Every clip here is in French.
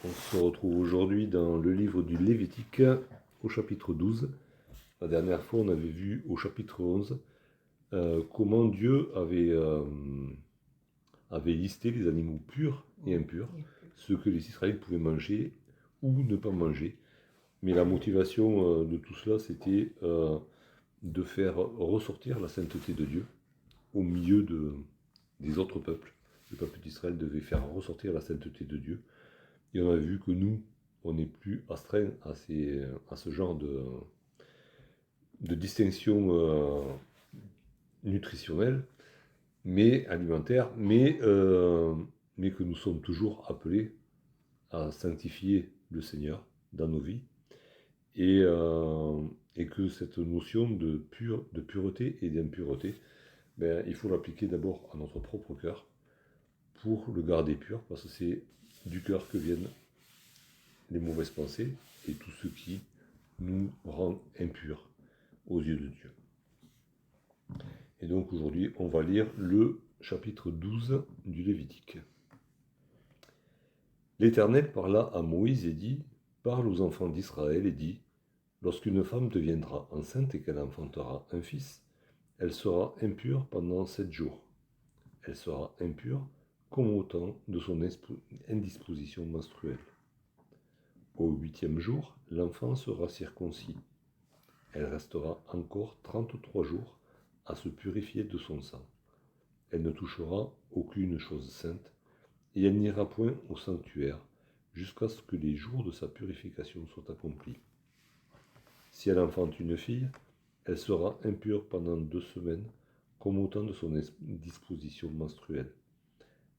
On se retrouve aujourd'hui dans le livre du Lévitique au chapitre 12. La dernière fois, on avait vu au chapitre 11 comment Dieu avait listé les animaux purs et impurs, ceux que les Israélites pouvaient manger ou ne pas manger. Mais la motivation de tout cela, c'était de faire ressortir la sainteté de Dieu au milieu des autres peuples. Le peuple d'Israël devait faire ressortir la sainteté de Dieu. Et on a vu que nous, on n'est plus astreint à ce genre de distinction nutritionnelle, mais alimentaire, mais que nous sommes toujours appelés à sanctifier le Seigneur dans nos vies, et que cette notion de pureté et d'impureté, il faut l'appliquer d'abord à notre propre cœur pour le garder pur, parce que c'est du cœur que viennent les mauvaises pensées et tout ce qui nous rend impurs aux yeux de Dieu. Et donc aujourd'hui, on va lire le chapitre 12 du Lévitique. L'Éternel parla à Moïse et dit : parle aux enfants d'Israël et dit : lorsqu'une femme deviendra enceinte et qu'elle enfantera un fils, elle sera impure pendant 7 jours. Elle sera impure comme au temps de son indisposition menstruelle. Au 8e jour, l'enfant sera circoncis. Elle restera encore 33 jours à se purifier de son sang. Elle ne touchera aucune chose sainte, et elle n'ira point au sanctuaire jusqu'à ce que les jours de sa purification soient accomplis. Si elle enfante une fille, elle sera impure pendant 2 semaines, comme au temps de son disposition menstruelle.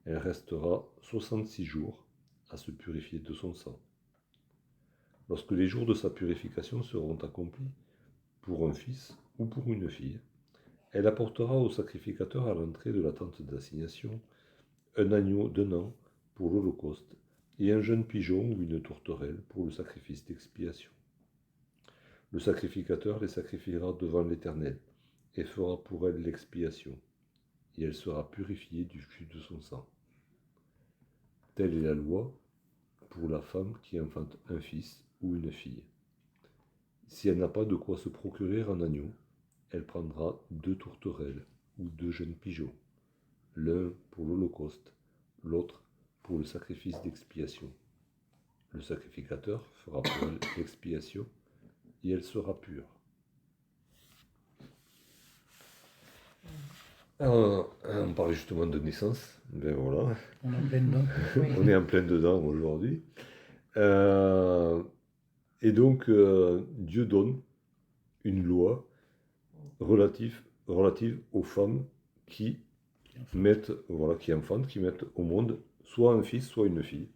Elle restera 66 jours à se purifier de son sang. Lorsque les jours de sa purification seront accomplis, pour un fils ou pour une fille, elle apportera au sacrificateur à l'entrée de la tente d'assignation un agneau d'1 an pour l'holocauste et un jeune pigeon ou une tourterelle pour le sacrifice d'expiation. Le sacrificateur les sacrifiera devant l'Éternel et fera pour elle l'expiation, et elle sera purifiée du flux de son sang. Telle est la loi pour la femme qui enfante un fils ou une fille. Si elle n'a pas de quoi se procurer un agneau, elle prendra 2 tourterelles ou 2 jeunes pigeons, l'un pour l'holocauste, l'autre pour le sacrifice d'expiation. Le sacrificateur fera pour elle l'expiation et elle sera pure. Alors, on parle justement de naissance, voilà. On est en plein dedans. On est en plein dedans aujourd'hui. Et donc, Dieu donne une loi relative aux femmes qui mettent au monde soit un fils, soit une fille,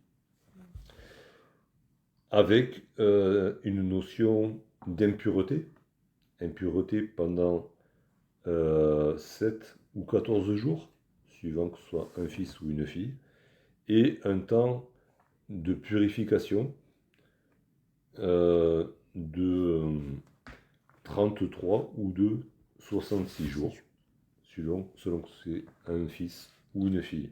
avec une notion d'impureté, impureté pendant 7 ou 14 jours, suivant que ce soit un fils ou une fille, et un temps de purification de 33 ou de 66 jours, selon que c'est un fils ou une fille.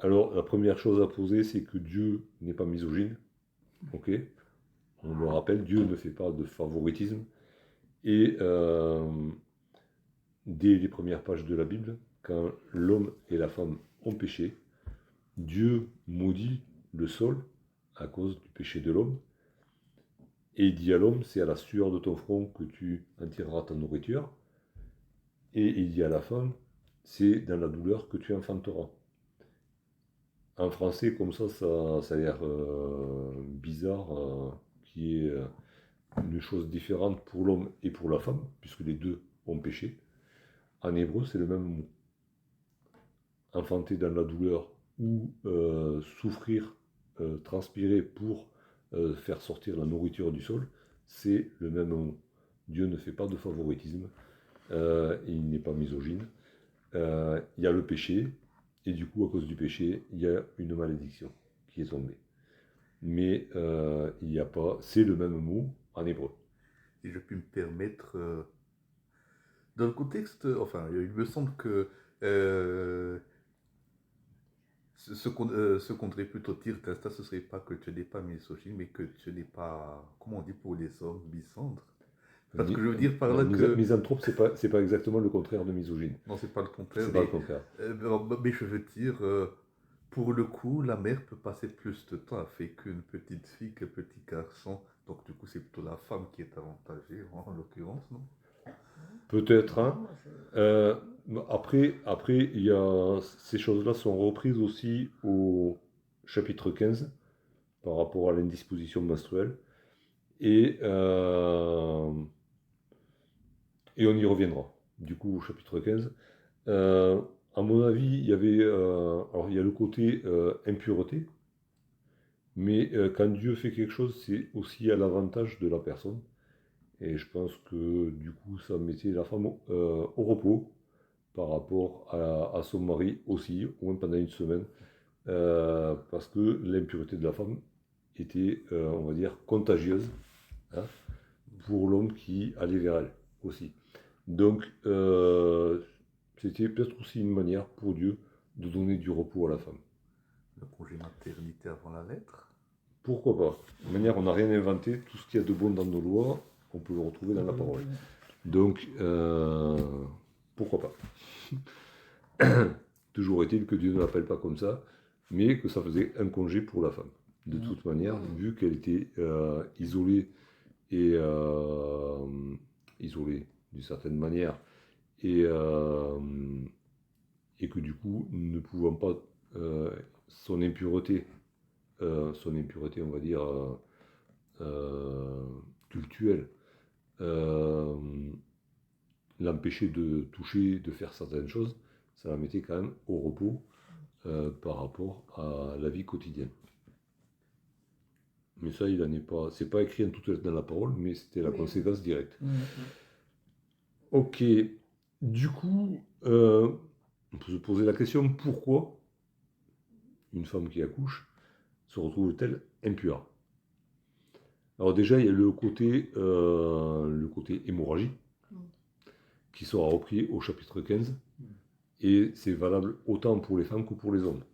Alors, la première chose à poser, c'est que Dieu n'est pas misogyne. Ok ? On le rappelle, Dieu ne fait pas de favoritisme. Et dès les premières pages de la Bible, quand l'homme et la femme ont péché, Dieu maudit le sol à cause du péché de l'homme. Et il dit à l'homme, c'est à la sueur de ton front que tu en tireras ta nourriture. Et il dit à la femme, c'est dans la douleur que tu enfanteras. En français, comme ça a l'air bizarre, qu'il y ait une chose différente pour l'homme et pour la femme, puisque les deux ont péché. En hébreu, c'est le même mot. Enfanter dans la douleur ou souffrir, transpirer pour faire sortir la nourriture du sol, c'est le même mot. Dieu ne fait pas de favoritisme, il n'est pas misogyne. Il y a le péché, et du coup, à cause du péché, il y a une malédiction qui est tombée. Mais il n'y a pas, c'est le même mot en hébreu. Si je puis me permettre, dans le contexte, enfin, il me semble que ce qu'on devrait plutôt dire d'instinct, ce serait pas que tu n'es pas misogyne, mais que tu n'es pas, comment on dit pour les hommes, misandre. Parce que je veux dire par Non, là que, misanthrope, c'est pas exactement le contraire de misogyne. non, c'est pas le contraire, C'est pas le contraire. mais je veux dire, pour le coup, la mère peut passer plus de temps avec une petite fille qu'un petit garçon. Donc du coup, c'est plutôt la femme qui est avantagée, en l'occurrence, non? Peut-être, hein. Euh, après, ces choses-là sont reprises aussi au chapitre 15 par rapport à l'indisposition menstruelle. Et, euh, et on y reviendra, du coup, au chapitre 15. Euh, à mon avis, alors il y a le côté impureté, mais quand Dieu fait quelque chose, c'est aussi à l'avantage de la personne. Et je pense que du coup, ça mettait la femme au repos par rapport à son mari aussi, au moins pendant une semaine, parce que l'impureté de la femme était, on va dire, contagieuse, hein, pour l'homme qui allait vers elle aussi. Donc, c'était peut-être aussi une manière pour Dieu de donner du repos à la femme. Le congé maternité avant la lettre. Pourquoi pas? De toute manière, on n'a rien inventé. Tout ce qu'il y a de bon dans nos lois, on peut le retrouver dans la parole. Donc, pourquoi pas? Toujours est-il que Dieu ne l'appelle pas comme ça, mais que ça faisait un congé pour la femme. De toute manière, vu qu'elle était isolée et isolée d'une certaine manière, et, euh, et que du coup, ne pouvant pas euh, son impureté, on va dire euh, cultuelle, euh, l'empêcher de toucher, de faire certaines choses, ça la mettait quand même au repos par rapport à la vie quotidienne. Mais ça, il en est pas. C'est pas écrit en tout dans la parole, mais c'était la conséquence directe. Ok. Du coup, on peut se poser la question pourquoi une femme qui accouche se retrouve-t-elle impure? Alors déjà, il y a le côté hémorragie qui sera repris au chapitre 15 et c'est valable autant pour les femmes que pour les hommes.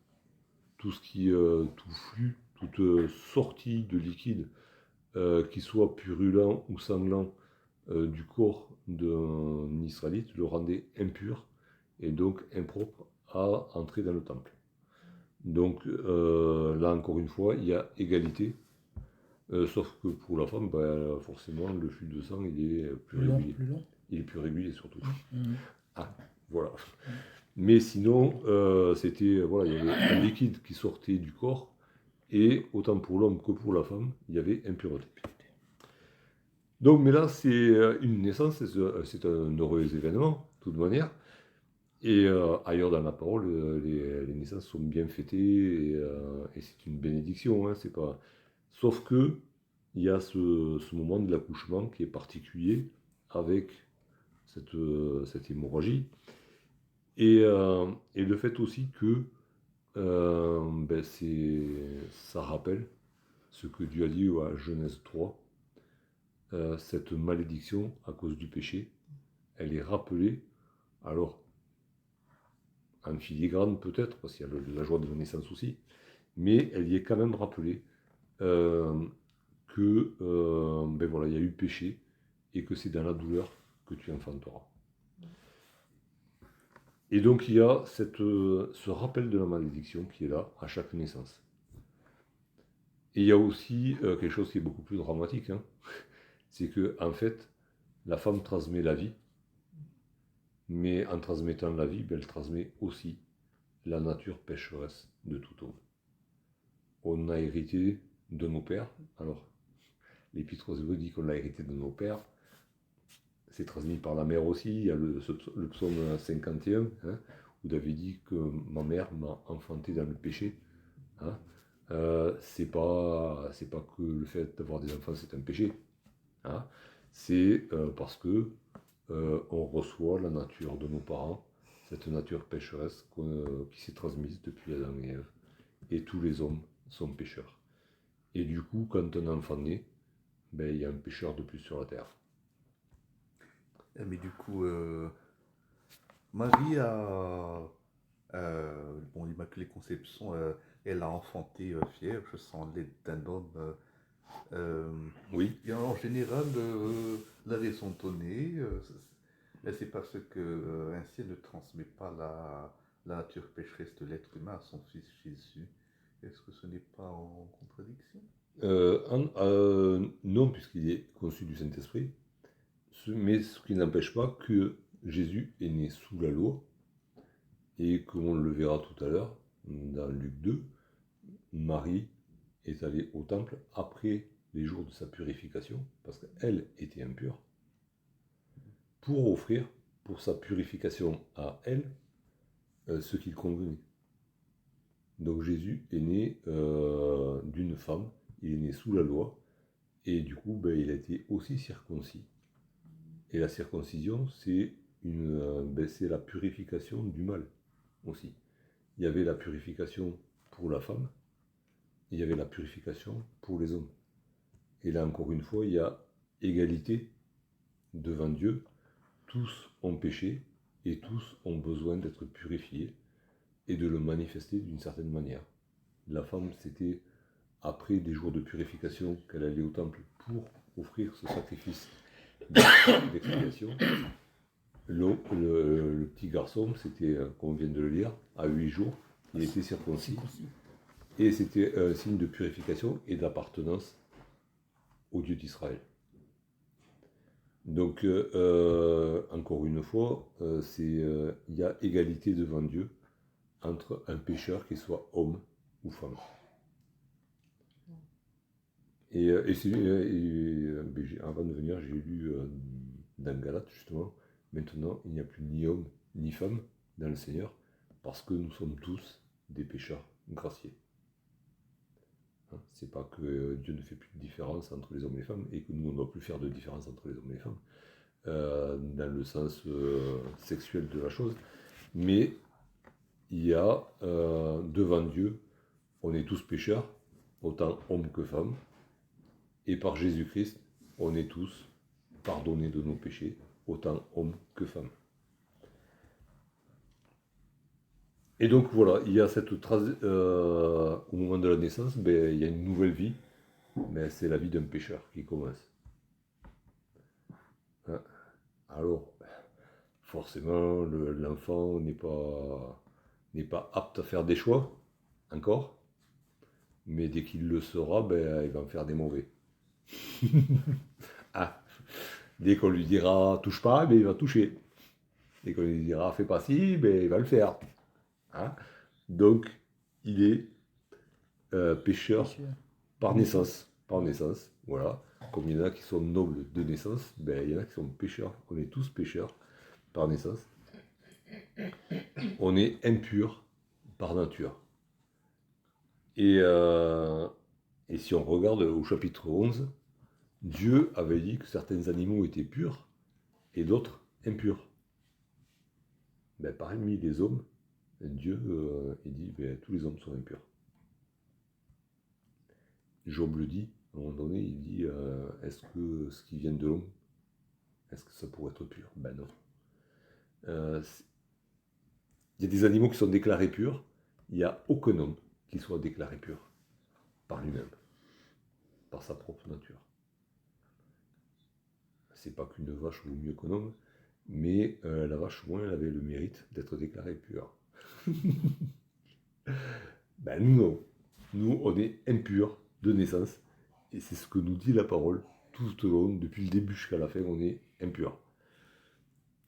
Tout ce qui, tout flux, toute sortie de liquide qui soit purulent ou sanglant du corps d'un Israélite le rendait impur et donc impropre à entrer dans le temple. Donc là encore une fois, il y a égalité, sauf que pour la femme, bah, forcément, le flux de sang il est plus régulier. Plus long. Il est plus régulier surtout. Mmh. Ah, voilà. Mais sinon, c'était, voilà, il y avait un liquide qui sortait du corps, et autant pour l'homme que pour la femme, il y avait impureté. Donc, mais là, c'est une naissance, c'est un heureux événement, de toute manière. Et ailleurs dans la parole, les naissances sont bien fêtées, et c'est une bénédiction, hein, c'est pas... Sauf que, il y a ce moment de l'accouchement qui est particulier, avec cette hémorragie, et le fait aussi que ça rappelle ce que Dieu a dit à Genèse 3, cette malédiction à cause du péché, elle est rappelée, alors en filigrane peut-être, parce qu'il y a la joie de la naissance aussi, mais elle y est quand même rappelée que voilà, il y a eu péché et que c'est dans la douleur que tu enfanteras. Et donc il y a ce rappel de la malédiction qui est là à chaque naissance. Et il y a aussi quelque chose qui est beaucoup plus dramatique, hein, c'est que en fait, la femme transmet la vie, mais en transmettant la vie, elle transmet aussi la nature pécheresse de tout homme. On a hérité de nos pères, alors l'Épître aux Hébreux dit qu'on l'a hérité de nos pères, c'est transmis par la mère aussi, il y a le psaume 51, hein, où David dit que ma mère m'a enfanté dans le péché. Hein. C'est pas que le fait d'avoir des enfants c'est un péché. Hein. C'est parce que on reçoit la nature de nos parents, cette nature pécheresse qui s'est transmise depuis Adam et Ève. Et tous les hommes sont pécheurs. Et du coup, quand un enfant naît, il y a un pécheur de plus sur la terre. Mais du coup, Marie Bon, l'Immaculée Conception, elle a enfanté Vierge sans l'aide d'un homme. Euh, Oui. et en général, la raison donnée, c'est parce que ainsi elle ne transmet pas la nature pécheresse de l'être humain à son fils Jésus. Est-ce que ce n'est pas en contradiction? Non, puisqu'il est conçu du Saint-Esprit, mais ce qui n'empêche pas que Jésus est né sous la loi, et qu'on le verra tout à l'heure, dans Luc 2, Marie est allée au temple après les jours de sa purification, parce qu'elle était impure, pour offrir, pour sa purification à elle, ce qu'il convenait. Donc Jésus est né d'une femme, il est né sous la loi, et du coup, ben, il a été aussi circoncis. Et la circoncision, c'est la purification du mal aussi. Il y avait la purification pour la femme, et il y avait la purification pour les hommes. Et là, encore une fois, il y a égalité devant Dieu. Tous ont péché et tous ont besoin d'être purifiés et de le manifester d'une certaine manière. La femme, c'était après des jours de purification qu'elle allait au temple pour offrir ce sacrifice d'expiation. Le petit garçon, c'était, comme on vient de le lire, à 8 jours, il était circoncis. Et c'était un signe de purification et d'appartenance au Dieu d'Israël. Donc, encore une fois, il y a égalité devant Dieu entre un pécheur, qu'il soit homme ou femme. Avant de venir, j'ai lu dans Galates, justement, maintenant, il n'y a plus ni homme ni femme dans le Seigneur, parce que nous sommes tous des pécheurs graciés. Hein, c'est pas que Dieu ne fait plus de différence entre les hommes et les femmes, et que nous, on ne doit plus faire de différence entre les hommes et les femmes, dans le sens sexuel de la chose, mais il y a devant Dieu, on est tous pécheurs, autant hommes que femmes, et par Jésus-Christ, on est tous pardonnés de nos péchés, autant hommes que femmes. Et donc voilà, il y a cette au moment de la naissance, il y a une nouvelle vie, mais c'est la vie d'un pécheur qui commence. Hein. Alors, forcément, l'enfant n'est pas apte à faire des choix, encore, mais dès qu'il le sera, il va en faire des mauvais. Ah, dès qu'on lui dira touche pas, il va toucher. Dès qu'on lui dira fais pas ci, il va le faire. Hein. Donc, il est pécheur par naissance. Par naissance, voilà. Comme il y en a qui sont nobles de naissance, il y en a qui sont pécheurs. On est tous pécheurs par naissance. On est impur par nature. Et si on regarde au chapitre 11, Dieu avait dit que certains animaux étaient purs et d'autres impurs. Parmi les hommes, Dieu il dit tous les hommes sont impurs. Job le dit, à un moment donné, il dit est-ce que ce qui vient de l'homme, est-ce que ça pourrait être pur? Non. Il y a des animaux qui sont déclarés purs, il n'y a aucun homme qui soit déclaré pur par lui-même, par sa propre nature. C'est pas qu'une vache vaut mieux qu'un homme, mais la vache, au moins, elle avait le mérite d'être déclarée pure. Nous, non. Nous, on est impurs de naissance, et c'est ce que nous dit la parole tout au long, depuis le début jusqu'à la fin, on est impurs.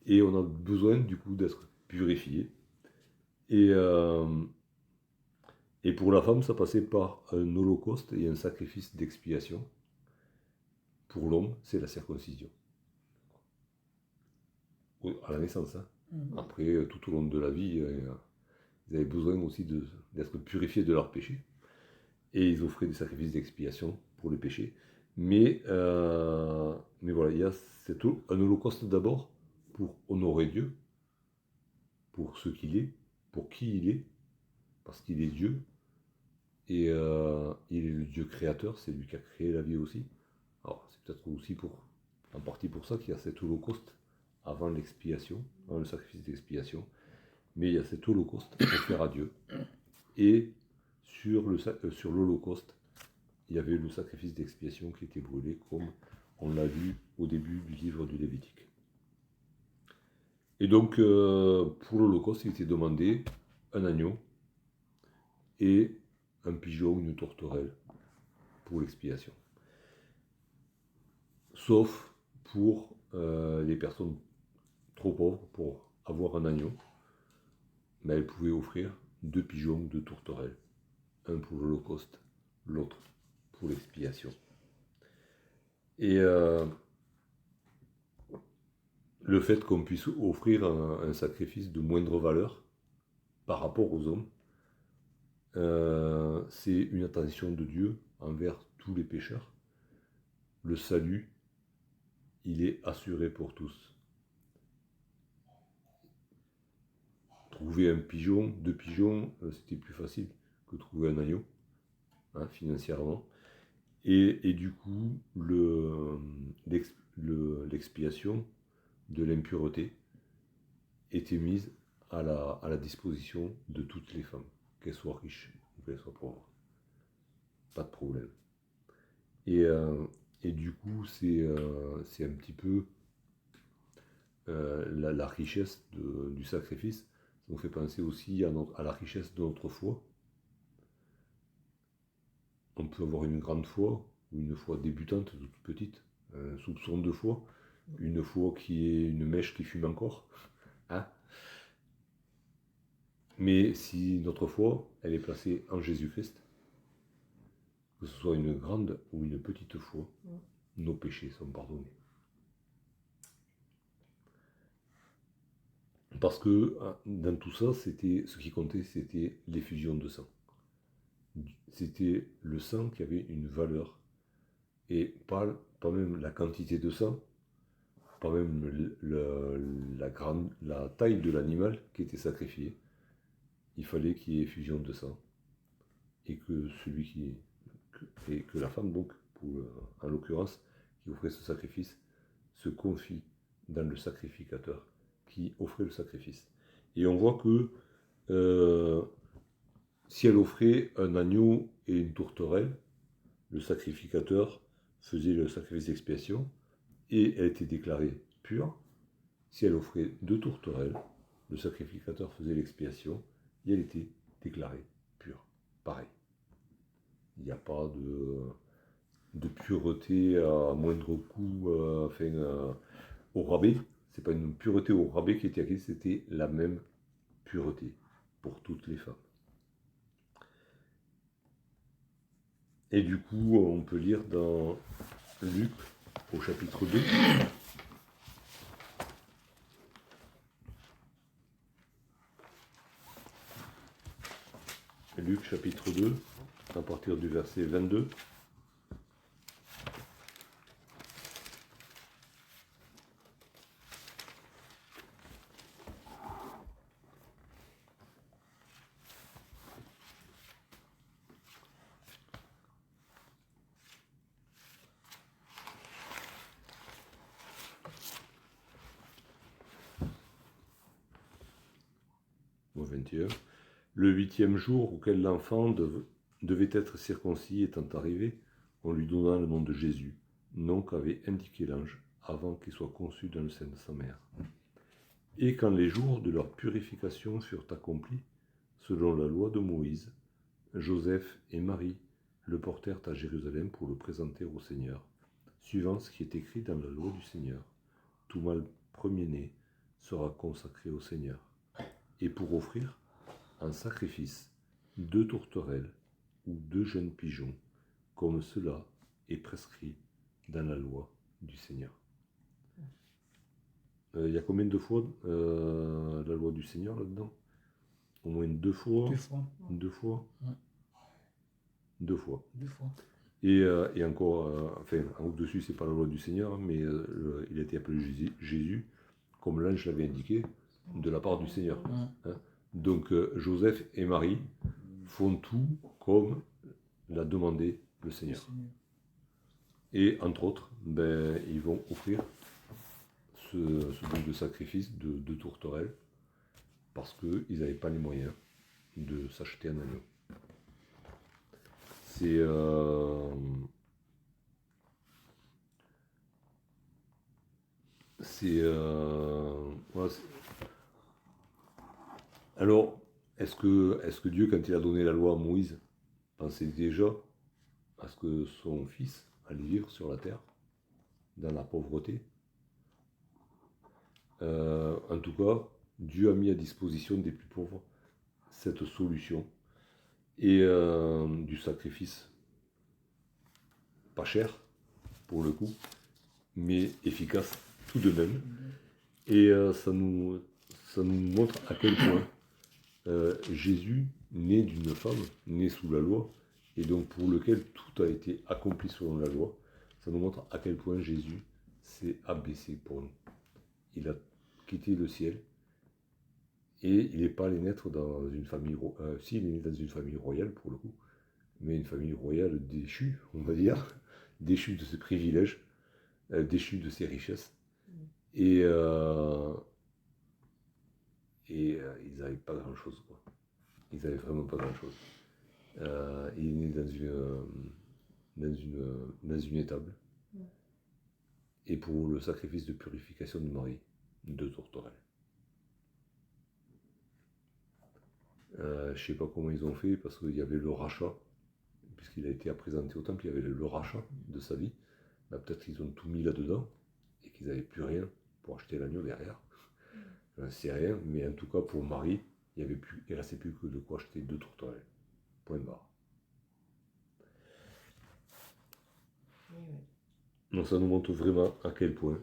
Et on a besoin, du coup, d'être purifié. Et pour la femme, ça passait par un holocauste et un sacrifice d'expiation. Pour l'homme, c'est la circoncision. À la naissance. Hein. Après, tout au long de la vie, ils avaient besoin aussi d'être purifiés de leurs péchés. Et ils offraient des sacrifices d'expiation pour les péchés. Mais voilà, il y a un holocauste d'abord pour honorer Dieu, pour ce qu'il est, pour qui il est, parce qu'il est Dieu. Et il est le Dieu créateur, c'est lui qui a créé la vie aussi. Alors c'est peut-être aussi en partie pour ça qu'il y a cet holocauste avant l'expiation, avant le sacrifice d'expiation. Mais il y a cet holocauste offert à Dieu. Et sur l'holocauste, il y avait le sacrifice d'expiation qui était brûlé, comme on l'a vu au début du livre du Lévitique. Et donc, pour l'holocauste, il était demandé un agneau et un pigeon, une tourterelle, pour l'expiation. Sauf pour les personnes trop pauvres pour avoir un agneau, mais elles pouvaient offrir 2 pigeons, 2 tourterelles, un pour l'holocauste, l'autre pour l'expiation. Et le fait qu'on puisse offrir un sacrifice de moindre valeur par rapport aux hommes, c'est une attention de Dieu envers tous les pécheurs. Le salut, il est assuré pour tous. Trouver un pigeon, 2 pigeons, c'était plus facile que trouver un agneau, hein, financièrement. Et du coup, l'expiation de l'impureté était mise à la disposition de toutes les femmes, qu'elles soient riches ou qu'elles soient pauvres. Pas de problème. Et du coup, c'est un petit peu la richesse du sacrifice. Ça nous fait penser aussi à la richesse de notre foi. On peut avoir une grande foi ou une foi débutante, toute petite, un soupçon de foi, une foi qui est une mèche qui fume encore. Hein? Mais si notre foi, elle est placée en Jésus-Christ, que ce soit une grande ou une petite foi, nos péchés sont pardonnés. Parce que dans tout ça, ce qui comptait, c'était l'effusion de sang. C'était le sang qui avait une valeur. Et pas même la quantité de sang, pas même la taille de l'animal qui était sacrifié. Il fallait qu'il y ait effusion de sang. Et que que la femme, donc, en l'occurrence, qui offrait ce sacrifice, se confie dans le sacrificateur qui offrait le sacrifice. Et on voit que si elle offrait un agneau et une tourterelle, le sacrificateur faisait le sacrifice d'expiation et elle était déclarée pure. Si elle offrait 2 tourterelles, le sacrificateur faisait l'expiation et elle était déclarée pure. Pareil. Il n'y a pas de pureté à moindre coût, au rabais. C'est pas une pureté au rabais qui était acquise, c'était la même pureté pour toutes les femmes. Et du coup, on peut lire dans Luc au chapitre 2. Luc chapitre 2, à partir du verset 22. Au 21. Le 8e jour auquel l'enfant devait être circoncis étant arrivé, on lui donna le nom de Jésus, nom qu'avait indiqué l'ange avant qu'il soit conçu dans le sein de sa mère. Et quand les jours de leur purification furent accomplis, selon la loi de Moïse, Joseph et Marie le portèrent à Jérusalem pour le présenter au Seigneur, suivant ce qui est écrit dans la loi du Seigneur. Tout mâle premier-né sera consacré au Seigneur. Et pour offrir en sacrifice 2 tourterelles ou 2 jeunes pigeons, comme cela est prescrit dans la loi du Seigneur. Il y a combien de fois la loi du Seigneur là-dedans? Au moins 2 fois. 2 fois. 2 fois. Ouais. 2 fois. 2 fois. Et encore, en au-dessus, c'est pas la loi du Seigneur, mais il a été appelé Jésus, comme l'ange l'avait indiqué, de la part du Seigneur. Ouais. Hein. Donc Joseph et Marie font tout comme l'a demandé le Seigneur. Et entre autres, ils vont offrir ce don de sacrifice de 2 tourterelles parce qu'ils n'avaient pas les moyens de s'acheter un agneau. C'est voilà, alors, est-ce que Dieu, quand il a donné la loi à Moïse, pensait déjà à ce que son fils allait vivre sur la terre, dans la pauvreté? En tout cas, Dieu a mis à disposition des plus pauvres cette solution et du sacrifice pas cher pour le coup, mais efficace tout de même. Et ça nous montre à quel point Jésus, né d'une femme, né sous la loi, et donc pour lequel tout a été accompli selon la loi, ça nous montre à quel point Jésus s'est abaissé pour nous. Il a quitté le ciel, et il n'est pas allé naître dans une famille si, il est né dans une famille royale pour le coup, mais une famille royale déchue, on va dire, déchue de ses privilèges, déchue de ses richesses, et ils n'avaient pas grand-chose, quoi. Ils n'avaient vraiment pas grand-chose. Il est né dans une étable. Et pour le sacrifice de purification de Marie, 2 tourterelles. Je ne sais pas comment ils ont fait, parce qu'il y avait le rachat, puisqu'il a été présenté au temple, il y avait le rachat de sa vie. Là, peut-être qu'ils ont tout mis là-dedans, et qu'ils n'avaient plus rien pour acheter l'agneau derrière. Je n'en sais rien, mais en tout cas pour Marie, il ne restait plus que de quoi acheter 2 tourterelles. Point barre. Donc ça nous montre vraiment à quel point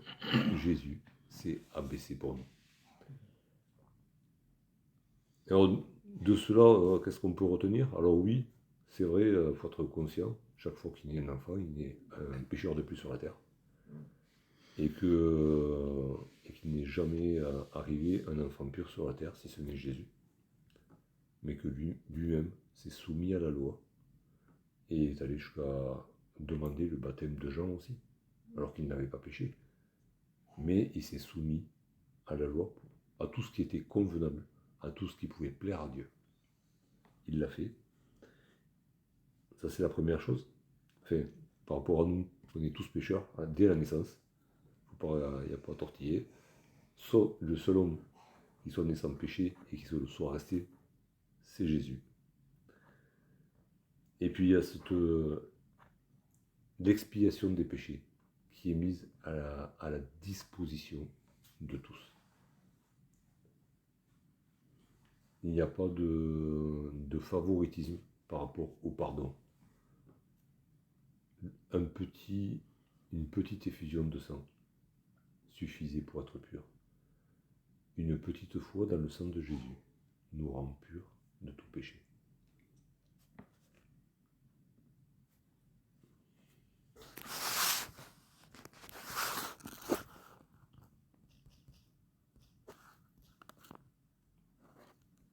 Jésus s'est abaissé pour nous. Alors de cela, qu'est-ce qu'on peut retenir? Alors oui, c'est vrai, il faut être conscient, chaque fois qu'il naît un enfant, il naît un pécheur de plus sur la terre. Et qu'il n'est jamais arrivé un enfant pur sur la terre, si ce n'est Jésus. Mais que lui-même s'est soumis à la loi et est allé jusqu'à demander le baptême de Jean aussi, alors qu'il n'avait pas péché. Mais il s'est soumis à la loi, à tout ce qui était convenable, à tout ce qui pouvait plaire à Dieu. Il l'a fait. Ça, c'est la première chose. Enfin, par rapport à nous, on est tous pécheurs dès la naissance. Il n'y a pas à tortiller. Sauf le seul homme qui soit né sans péché et qui soit resté, c'est Jésus. Et puis il y a l'expiation des péchés qui est mise à la disposition de tous. Il n'y a pas de favoritisme par rapport au pardon. Une petite effusion de sang suffisait pour être pur. Une petite foi dans le sang de Jésus nous rend purs de tout péché.